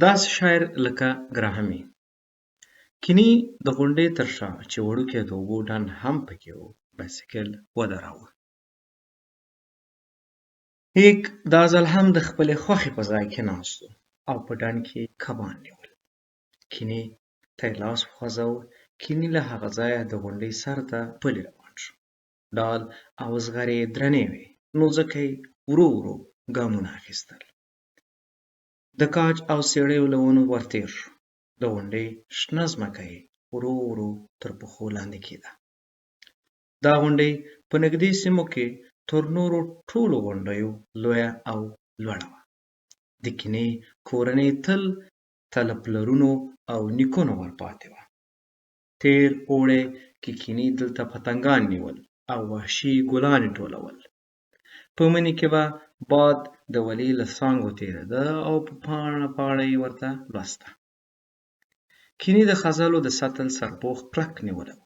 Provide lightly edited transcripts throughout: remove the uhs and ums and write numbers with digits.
داسې شاعر لکه ګراهمي. کیني د غونډۍ تر شا چې وړوکی د اوبو ډنډ هم پکې و بایسکل ودراوه. هیک دا ځل هم د خپلې خوښې په ځای کې ناست و او په ډنډ کې کبان نیول. کیني ته یې لاس وخوځاوه. کیني له هغه ځایه د غونډۍ سر ته پلی روان شو. ډال او زغرې یې درنې وې، نو ځکه یې ورو ورو ګامونه اخیستل. د کاج او څېړیو له ونو ورتېر شو. د غونډۍ شنه ځمکه یې ورو ورو تر پښو لاندې کېده. دا غونډۍ په نږدې سیمو کې تر نورو ټولو غونډیو لویه او لوړه وه. د کینې کورنۍ تل تله پلرونو او نیکونو ورپاتې وه. تېر اوړی کې کیني دلته پتنګان نیول او وحشي ګلان یې ټولول. په مني کې به باد د ولې له څانګو تېرېده او په پاڼه پاڼه یې ورته لوسته. کیني د خځلو د سطل سرپوښ کلک نیولی و.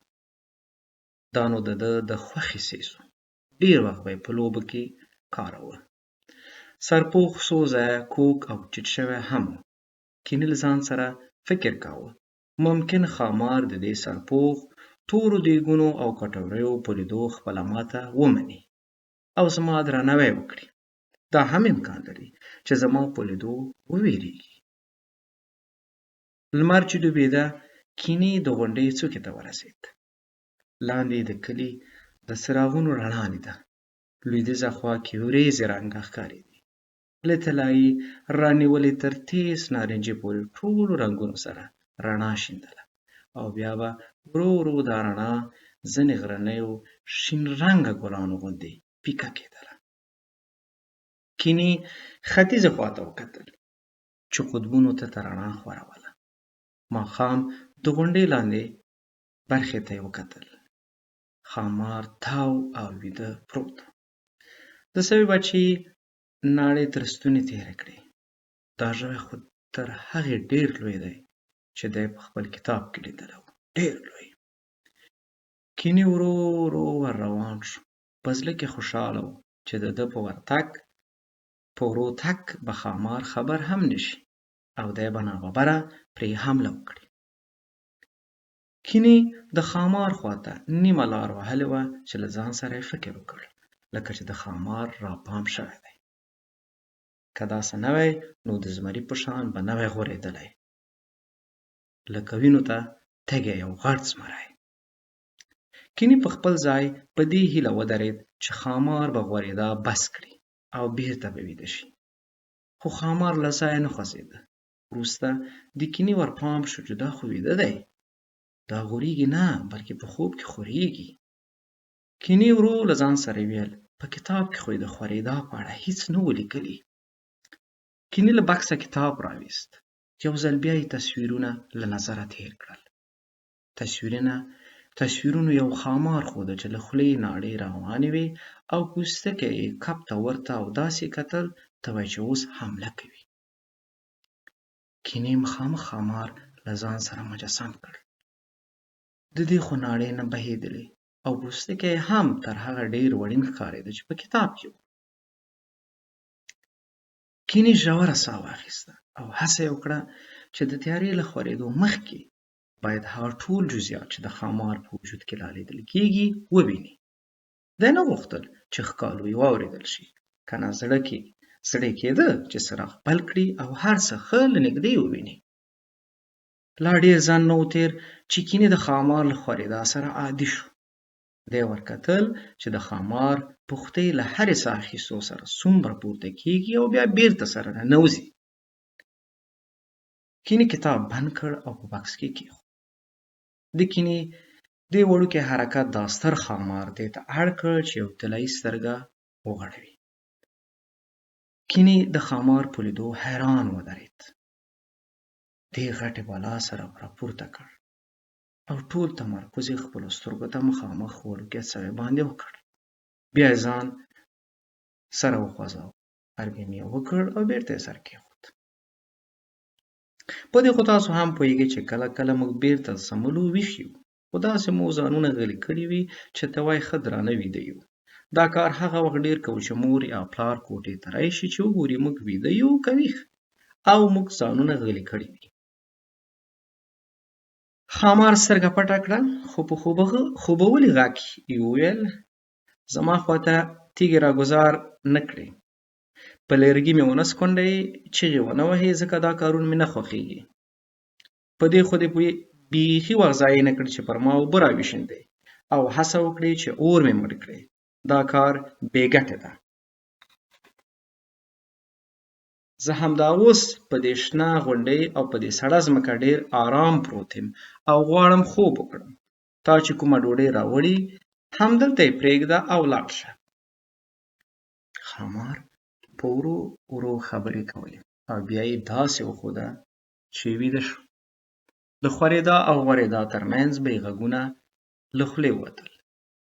دا نو د ده د خوښې څیز و. ډېر وخت به یې په لوبو کې کاروه. سرپوښ څو ځایه کوږ او ټیټ شوی هم و. کیني له ځان سره فکر کاوه ممکن ښامار د دې سرپوښ تورو دیګونو او کټوریو په لیدو خپله ماته ومني او زما درناوی وکړي. دا هم امکان لري چې زما په لیدو وویریږي. لمر چې ډوبېده، کیني د غونډۍ څوکې ته ورسېد. لاندې د کلي د څراغونو رڼا لیده. لویدیځه خوا کې وریځې رنګه ښکارېدې. له طلایي رانیولې تر تېز نارنجي پورې ټولو رنګونو سره رڼا شیندله او بیا به ورو ورو دا رڼا ځینې غرنیو شین رنګه ګلانو غوندې پیکه کېدله. کیني ختیځې خواته وکتل چې قطبونو ته رڼا خوروله. ماښام د غونډۍ لاندې برخې ته یې وکتل. ښامار تاو او ویده پروت و. د سوی بچي ناړې تر ستوني تېرې کړې. دا ژوی خو تر هغې ډېر لوی دی چې دی په خپل کتاب کې لیدلی و. ډېر لوی. کیني ورو ورو ور روان شو. په زړه کې خوشحاله و چې د ده په ورو تګ به ښامار خبر هم نشي او دی به ناببره پرې حمله وکړي. کیني د ښامار خواته نیمه لار وهلې وه چې له ځان سره یې فکر وکړ لکه چې د ښامار راپام شوی دی. که داسې نه وی نو د زمري په شان به نه وی غورېدلی. لکه وینو ته تږی یو غټ زمری. کیني په خپل ځای په دې هیله ودرېد چې ښامار به غورېدا بس کړي او بېرته به ویده شي. خو ښامار له ځایه نه خوځېده. وروسته د کیني ورپام شو چې دا خو ویده دی. دا غورېږي نه بلکې په خوب کې خورېږي. کیني ورو له ځان سره ویل په کتاب کې خو یې د خورېدا په اړه هیڅ نه و لیکلي. کیني له بکسه کتاب راویست. یو ځل بیا یې تصویرونه له نظره تېر کړل. تصویرونو یو ښامار ښوده چې له خولې یې ناړې روانې وې او پوستکی یې کب ته ورته او داسې کتل ته وایي چې اوس حمله کوي. کیني مخامخ ښامار له ځان سره مجسم کړ. د دې خو ناړې نه بهېدلې او پوستکی یې هم تر هغه ډېر وړین ښکارېده چې په کتاب کې و. کیني ژوره ساه واخیسته او هڅه یې وکړه چې د تیارې له خورېدو مخکې باید هغه ټول جزئیات چې د ښامار په وجود کې رالیدل کېږي وویني. دی نه غوښتل چې ښکالو یې واورېدل شي، که نه زړه کېده چې څراغ بل کړي او هر څه ښه له نږدې وویني. لا ډېر ځنډ نه و تېر چې کیني د ښامار له خورېدا سره عادي شو. دی ورکتل چې د ښامار پښتۍ له هرې ساه اخیستو سره څومره پورته کېږي او بیا بېرته سره ننوځي. کیني کتاب بند کړ او په بکس کې کېښود. د کیني دې وړوکی حرکت دا ستر ښامار دې ته اړ کړ چې یو طلایي سترګه وغړوي. کیني د ښامار په لیدو حیران ودرېد. دې غټې بلا سره راپورته کړ او ټول تمرکز یې خپلو سترګو ته مخامخ وړوکی سوی باندې وکړ. بیا یې ځان سره وخوځاوه، ارګیم یې وکړ او بېرته یې سر کېښود. په دې خو تاسو هم پوهېږئ چې کله کله موږ بېرته سملو ویښ یو، خو داسې مو ځانونه غلي کړي وي چې ته وایې ښه درانه ویده یو. دا کار هغه وخت ډېر کوو چې مور یا پلار کوټې ته راشي چې وګوري موږ ویده یو که ویښ، او موږ ځانونه غلي کړي دي. ښامار سترګه پټه کړه خو په خوبولي غږ یې وویل زما خواته تیږې راګوزار نه کړې. په لرګي مې ونه سکونډئ، چغې ونه وهې ځکه دا کارونه مې نه خوښېږي. په دې خو دې بیخي وخت ضایع نه کړ چې پر ما اوبه راویشېندې او هڅه وکړې چې اور مې مړ کړې. دا کار بې ګټې ده. زه همدا اوس په دې شنه غونډۍ او په دې سړه ځمکه ډېر آرام پروت یم او غواړم خوب وکړم. تا چې کومه ډوډۍ راوړې همدلته یې پرېږده او لاړ شه. ښامار په ورو ورو خبرې کولې او بیا یې داسې وښوده چې ویده شو. د خورېدا او غورېدا ترمنځ به یې غږونه له خولې ووتل.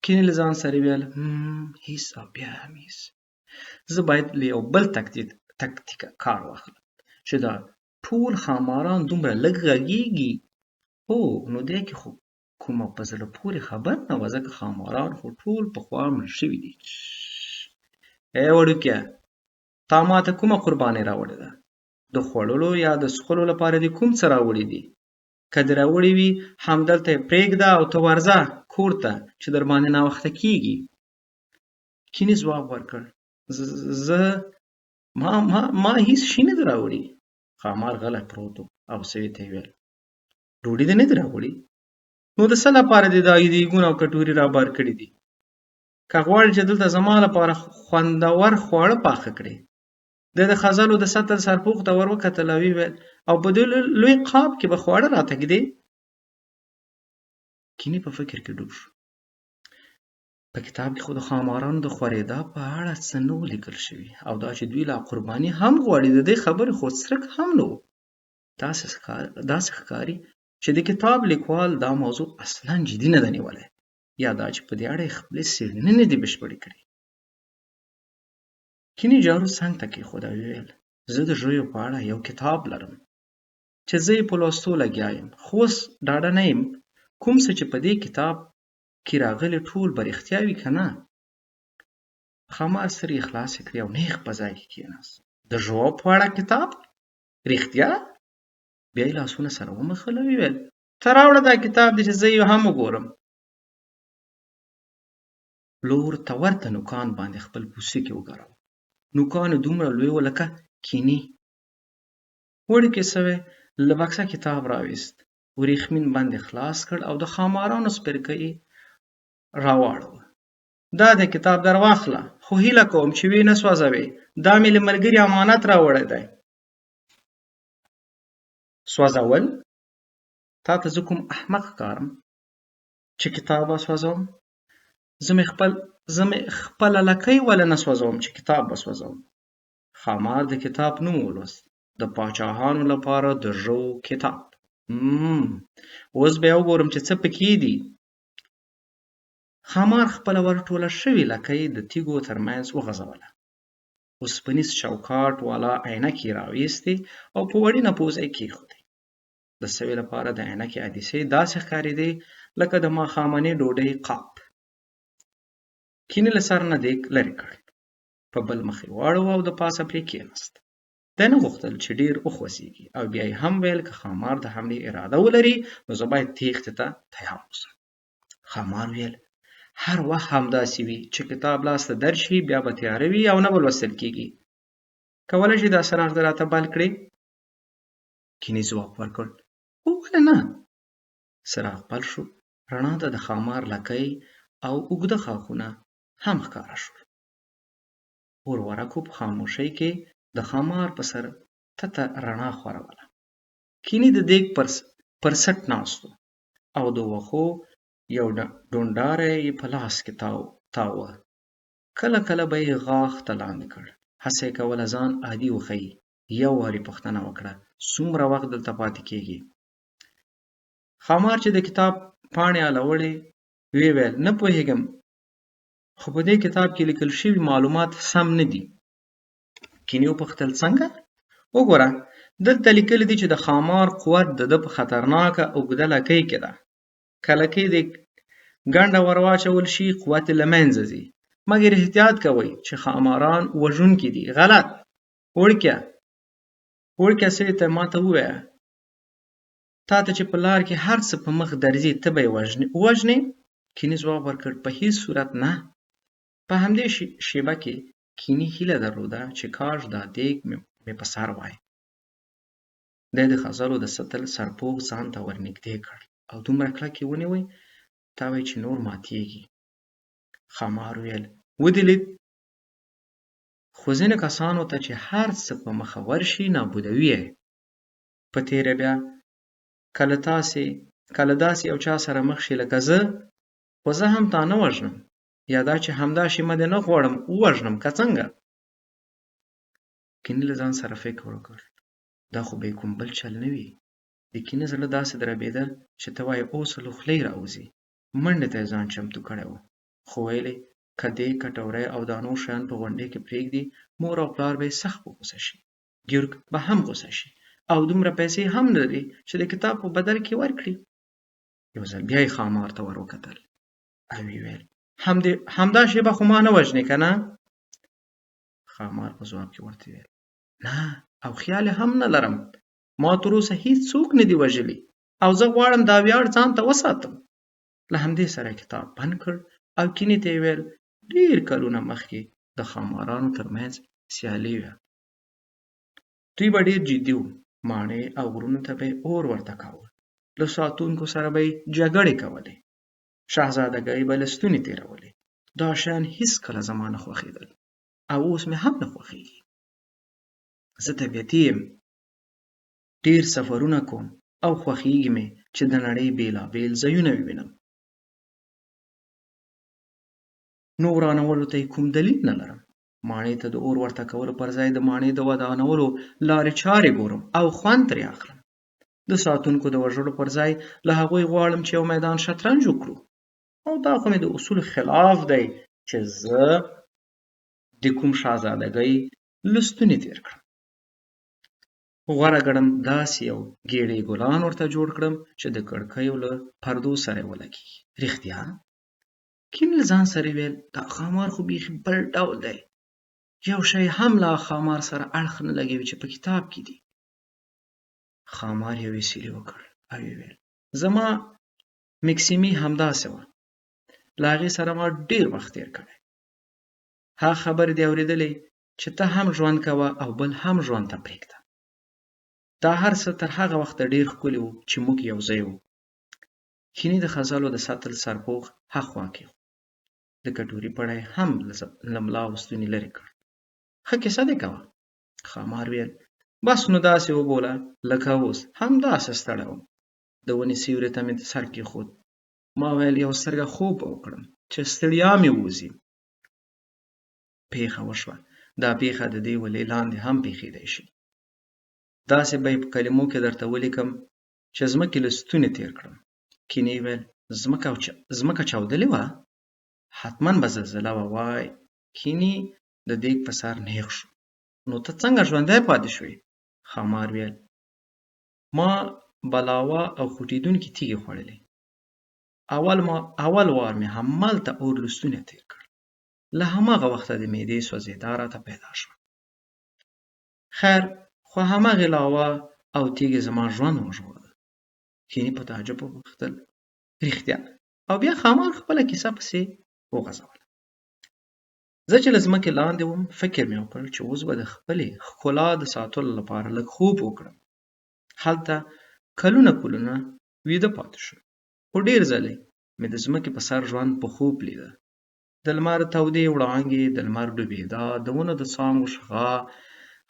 کینې له ځان سره ویل هیڅ او بیا هم هیڅ. زه باید له یو بل تکتیکه کار واخلم چې دا ټول ښاماران دومره لږ غږېږي. هو نو دې کې خو کومه په زړه پورې خبر نه وه ځکه ښاماران خو ټول پخوا مړه شوي دي. ای وړوکیه تا ماته کومه قرباني راوړې ده؟ د خوړلو یا د څښلو لپاره دې کوم څه راوړي دي؟ که دې راوړي وي همدلته یې پرېږده او ته ورځه کور ته چې در باندې ناوخته کېږي. کینې ځواب ورکړ زه ما هیڅ شي نه دي راوړي. ښامار غلی پروت و او سوي ته یې ویل ډوډۍ دې نه دي راوړي؟ نو د څه لپاره دې دا دیګونه او کټوري رابار کړي دي؟ که غواړې چې دلته زما لپاره خوندور خواړه پاخه کړې. د خزلو د سطل سرپوښ ته ور وکتل او ویل او په دې لوی قاب کې به خواړه راته ږدې؟ کینې په فکر کې ډوب شو. په کتاب کې خو د ښامارانو د خورېدا په اړه څه نه وو لیکل شوي او دا چې دوی لا قرباني هم غواړي د دې خبرې خو څرک هم نه و. داسې ښکاري چې د کتاب لیکوال دا موضوع اصلا جدي نه ده نیولې یا دا چې په دې اړه یې خپلې څېړنې نه دي بشپړې کړې. کینې جارو څنګ ته کېښوده او ویل زه د ژویو په اړه یو کتاب لرم چې زه یې په لوستو لګیا یم خو اوس ډاډه نه یم کوم څه چې په دې کتاب کې راغلي ټول به رښتیا وي که نه. ښامار سترګې خلاصې کړې او نیغ په ځای کې کېناست. د ژوو په اړه کتاب؟ رښتیا؟ بیا یې لاسونه سره ومښل او وویل ته راوړه دا کتاب دی چې زه یې هم وګورم. لور ته ورته نوکان باندې خپل پوڅکي وګراوه. نوکانو دومره لوی و لکه کینې. وړوکی سوی له بکسه کتاب راویست، وریښمین بند یې خلاص کړ او د ښامارانو سپرکه یې راواړوه. دا د کتاب در واخله خو هیله کوم چې ویې نه سوځوې. دا مې له ملګري امانت راوړی دی. سوځول؟ تا ته زه کوم احمق ښکارم چې کتاب به سوځوم؟ زه مې خپله لکۍ ولې نه سوځوم چې کتاب به سوځوم. ښامار د کتاب نوم ولوست. د پاچاهانو لپاره د ژوو کتاب. اوس به یې وګورم چې څه پکې دي. ښامار خپله ورټوله شوې لکۍ د تیږو ترمنځ وغځوله. اوسپنیز چوکاټ والا عینکې یې راویستې او په وړینه پوزه یې کېښودې. د سوي لپاره د عینکې عدسې داسې ښکارېدې لکه د ماښامنۍ ډوډۍ قاب. کینې له سر نه دیګ لرې کړ، په بل مخ یې واړوه او د پاسه پرې کېناست. دی نه غوښتل چې ډېر وخوځېږي او بیا یې هم ویل که ښامار د حملې اراده ولري نو زه باید تېښتې ته تیار اوسم. ښامار ویل هر وخت همداسې وي چې کتاب لاس ته درشي بیا به تیاره وي او نه به لوستل کېږي. کولی شې دا څراغ دې راته بل کړې؟ کینې ځواب ورکړ هو ولې نه. څراغ بل شو. رڼا ته د ښامار لکۍ او اوږده غاښونه هم ښکاره شول. ورورکو په خاموشۍ کې د ښامار په سر تته رڼا خوروله. کینې د دیګ پر سټ ناست و او د وښو یو ډونډاری یې په لاس کې تاوه. کله کله به یې غاښ ته لاندې کړ. هڅه یې کوله ځان عادي وښیي. یو وارې پوښتنه وکړه څومره وخت دلته پاتې کېږي؟ ښامار چې د کتاب پاڼې اړولې ویې ویل نه پوهېږم خو په دې کتاب کې لیکل شوي معلومات سم نه دي. کینې وپوښتل څنګه؟ وګوره دلته لیکلي دي چې د ښامار قوت د ده په خطرناکه اوږده لکۍ کې ده. که لکۍ دې ګنډه ور واچول شي قوت یې له منځه ځي. مګر احتیاط کوئ چې ښاماران وژونکي دي. غلط وړکیه وړکیه سړي ته ما ته ووایه تا ته چې په لار کې هر څه په مخ درځي ته به یې وژنې؟ کیني ځواب ورکړ په هیڅ صورت نه. په همدې شیبه کې کیني هیله درلوده چې کاش دا دیګ مې په سر وای. دی د خځلو د سطل سرپوښ ځان ته ورنږدې کړ او دومره کلک یې ونیوی تا وایي چې نور ماتیږي. ښامار وویل ودې لید خو ځینو کسانو ته چې هر څه په مخه ورشي نابودوي یې. په تېره بیا کله داسې یو چا سره مخ شي لکه زه، خو زه هم تا نه وژنم، یا دا چې همدا شیمه دې نه غواړم ووژنم که څنګه؟ کیني له ځان سره فکر وکړ دا خو به یې کوم بل چل نه وي. د کیني زړه داسې دربېده چې ته وایې اوس له خولې راوځي. منډې ته یې ځان چمتو کړی و، خو ویل یې که دې کټوری او دا نور شیان په غونډۍ کې پرېږدي مور او پلار به یې سخت په غوسه شي، ګیورګ به هم غوسه شي او دومره پیسې هم نه لري چې د کتاب په بدل کې ورکړي. یو ځل بیا یې ښامار ته ور وکتل او یې ویل همدا شیبه خو ما نه وژنې که نه؟ ښامار په ځواب کې ورته ویل نه، او خیال هم نه لرم، ما تر اوسه هیڅ څوک نه دي وژلي او زه غواړم دا ویاړ ځان ته وساتم. له همدې سره کتاب بند کړ او کیني ته یې ویل ډېر کلونه مخکې د ښامارانو ترمنځ سیالي وه. دوی به ډېر جدي وو، ماڼۍ او غرونو ته به یې اور ورته کاوه، له ساتونکو سره به یې جګړې کولې، شهزادګۍ به له ستونې تېرولې. دا شیان هېڅکله زما نه خوښېدل او اوس مې هم نه خوښېږي. زه طبیعتي یم، ډېر سفرونه کوم او خوښېږي مې چې د نړۍ بېلابېل ځایونه ووینم. نو ورانولو ته یې کوم دلیل نه لرم. ماڼۍ ته د اور ورته کولو پر ځای د ماڼۍ د ودانولو لارې چارې ګورم او خوند ترې اخلم. د ساتونکو د وژلو پر ځای له هغوی غواړم چې یو میدان شطرنج وکړو، او دا خو مې د اصولو خلاف دی چې زه د کوم شهزادګۍ له ستونې تېر کړم. غوره ګڼم داسې یو ګېډۍ ګلان ورته جوړ کړم چې د کړکیو له پردو سره یې ولګېږي. رښتیا؟ کیني له ځان سره ویل دا ښامار خو بیخي بل ډول دی، یو شی هم له ښامار سره اړخ نه لګوي چې په کتاب کې دي. ښامار یو ویسیلې وکړ او یې ویل زما مکسیمي همداسې وه، له هغې سره ما ډېر وخت تېر کړی. هغه خبرې دې اورېدلې چې ته هم ژوند کوه او بل هم ژوند ته پرېږده. دا هر څه تر هغه وخته ډېر ښکلي وو چې موږ یو ځای وو. کیني د خځلو د سطل سرپوښ هاخوا کېښود، د کټوري پړی هم له ملا او ستوني لرې کړ. ښه کیسه دې کوه. ښامار ویل بس نو داسې وبوله لکه اوس همداسې ستړی وم، د ونې سیوري ته مې سر کېښود. ما ویل یو سترګه خوب به وکړم چې ستړیا مې ووځي. پېښه وشوه. دا پېښه د دې ولې لاندې هم پېښېدی شي. داسې به یې په کلمو کې درته ولیکم چې ځمکې له ستونې تېر کړم. کیني ویل ځمکه چاودلې وه؟ حتما به زلزله وه. وای! کیني د دیګ په سر نیغ شو. نو ته څنګه ژوندی پاتې شوې؟ ښامار ویل ما بلاوا او خوټېدونکې تیږې خوړلې. اول وار مې همالته اور له ستونې تېر کړ. له هماغه وخته د معدې سوځېدا راته پیدا شوه. خیر خو هماغې لاوا او تیږې زما ژوند وژغورل. کیني په تعجب وپوښتل رښتیا؟ او بیا ښامار خپله کیسه پسې وغځوله. زه چې له ځمکې لاندې وم فکر مې وکړ چې اوس به د خپلې ښکلا د ساتلو لپاره لږ خوب وکړم. هلته کلونه ویده پاتې شوم، خو ډېر ځلې مې د ځمکې په سر ژوند په خوب لیده. د لمر تودې وړانګې، د لمر ډوبېدا، د ونو د څانګو شغا،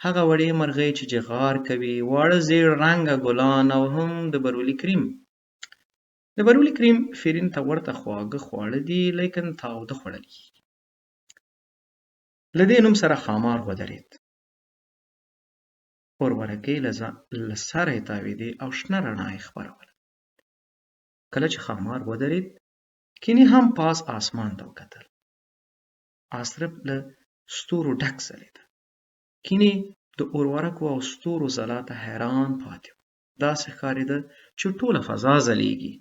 هغه وړې مرغۍ چې جغار کوي، واړه زیړ رنګه ګلان او هم د برولي کریم. د برولي کریم فرین ته ورته خواږه خواړه دي، لیکن تاوده خوړل کېږي. له دې نوم سره ښامار ودرېد. اورورګۍ له سره یې تاوېدې او شنه رڼا یې خپروله. کله چې ښامار ودرېد کیني هم پاس آسمان ته وکتل. آسرب له ستورو ډک ځلېده. کیني د اورورکو او ستورو ځلا ته حیران پاتې و. داسې ښکارېده چې ټوله فضا ځلېږي.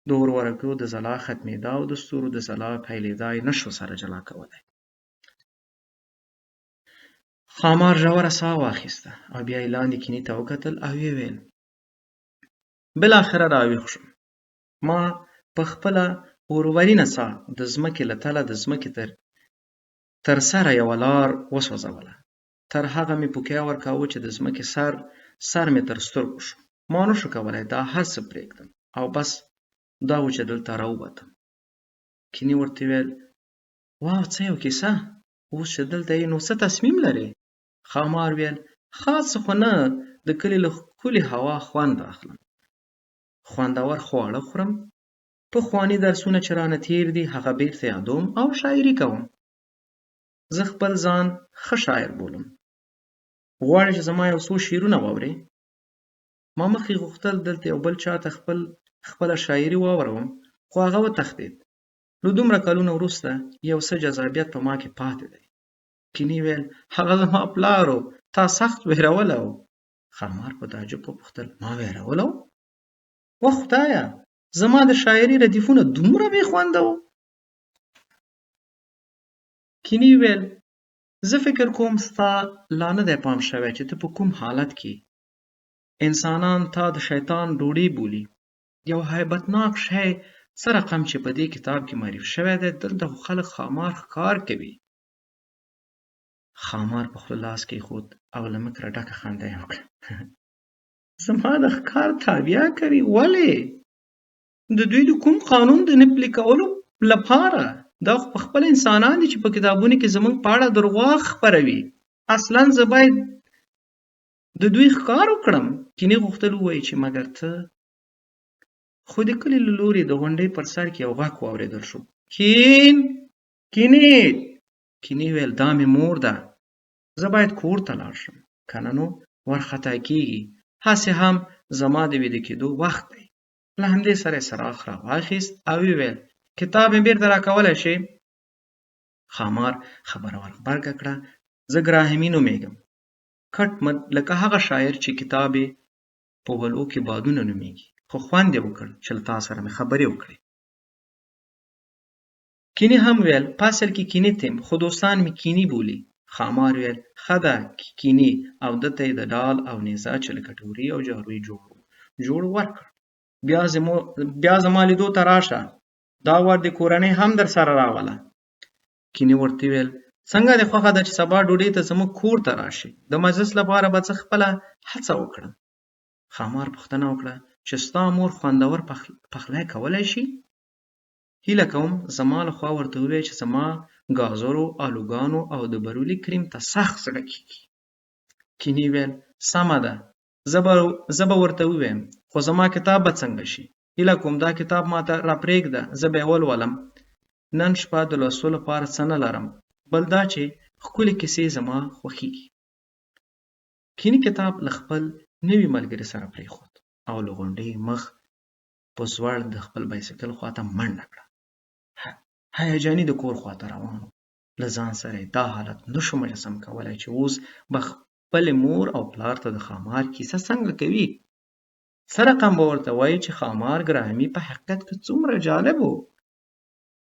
د اورورکو د ځلا ختمېدا او د ستورو د ځلا پیلېدا یې نشو سره جلا کولی. ښامار ژوره ساه واخیسته او بیا یې لاندې کینې ته وکتل او ویې ویل بالاخره راویښ شوم. ما په خپله ورورینه ساه د ځمکې له تله د ځمکې تر سره یوه لار وسوځوله. تر هغه مې پوکیا ورکاوه چې د ځمکې سر مې تر سترګو شو. ما نشو کولی دا هر څه پرېږدم او بس دا و چې دلته راووتم. کینې ورته ویل واو څه یو کیسه، اوس چې دلته یې نو څه تصمیم لرې؟ ښامار ویل خاص څه خو نه، د کلي له ښکلې هوا خوند اخلم، خوندور خواړه خورم، پخواني درسونه چې رانه تېر دي هغه بیرته یادوم او شاعري کوم. زه خپل ځان ښه شاعر بولم. غواړې چې زما یو څو شعرونه واورې؟ ما مخکې غوښتل دلته یو بل چاته خپله شاعري واوروم خو هغه وتښتېد. له دومره کلونو وروسته یو څه جذابیت په ما کې پاتې دی. کینې ویل هغه زما پلار و، تا سخت ویرولی و. ښامار په تعجب وپوښتل ما ویرولی و؟ وه خدایه زما د شاعري ردیفونه دومره بې خونده و؟ کینې ویل زه فکر کوم ستا لا نه دی پام شوی چې ته په کوم حالت کې انسانان تا د شیطان ډوډۍ بولي. یو هیبتناک شی څه رقم چې په دې کتاب کې معرفي شوی دی، دلته خو خلک ښامار ښکار کوي. ښامار په خوله لاس کېښود او له مکره ډکه خندا یې وکړه. زما د ښکار تابیا کوي؟ ولې؟ د دوی د کوم قانون د نه پلي کولو لپاره؟ دا خو پخپله انسانان دي چې په کتابونو کې زموږ په اړه درواغ خپروي. اصلا زه باید د دوی ښکار وکړم. کینې غوښتل ووایي چې مګر ته، خو د کلي له لورې د غونډۍ پر سر کې یو غږ واورېدل شو. کینې! کینې ویل دا مې مور ده، زه باید کور ته لاړ شم کنه نو ورخطا کېږي. هسې هم زما د ویده کېدو وخت دی. له همدې سره یې څراغ راواخیست او ویې کتاب مې بیرته راکولی شې؟ ښامار خبره ورغبرګه کړه زه ګراهمي نومېږم، کټ مټ لکه هغه شاعر چې کتاب یې په ولو کې بادونه نومېږي، خو خوند یې وکړ چې له تا سره مې خبرې وکړې. کینې هم ویل په اصل کې کینې تیم خو دوستان مې کینې بولي. ښامار ویل ښه ده کینې، او ده ته یې د ډال او نیزه چې له کټوري او جارو یې جوړ ورکړ. بیا زما لیدو ته راشه، دا وار د کورنۍ هم در سره راوله. کینې ورته ویل څنګه دې خوښه ده چې سبا ډوډۍ ته زموږ کور ته راشي، د مجلس لپاره به څه خپله هڅه وکړم. ښامار پوښتنه وکړه چې ستا مور خوندور پخلی کولی شي؟ هیله کوم زما له خوا ورته ووایې چې زما ګازرو، الوګانو او د برولی کریم ته سخت زړه کېږي. کینې ویل سمه ده، زه به ورته ووایم، خو زما کتاب به څنګه شي؟ هیله کوم دا کتاب ماته راپرېږده، زه به یې ولولم. نن شپه د لوستو لپاره څه نه لرم بل دا چې ښکلې کیسې زما خوښیږي. کینې کتاب له خپل نوي ملګري سره پرېښود او له غونډۍ مخ په زوړ د خپل بایسکل خواته منډه کړه. هیجاني د کور خواته روان و. له ځان سره یې دا حالت نشو مجسم کولی چې اوس به خپلې مور او پلار ته د ښامار کیسه څنګه کوي. څه رقم به ورته وایي چې ښامار ګراهمي په حقیقت کې څومره جالب و.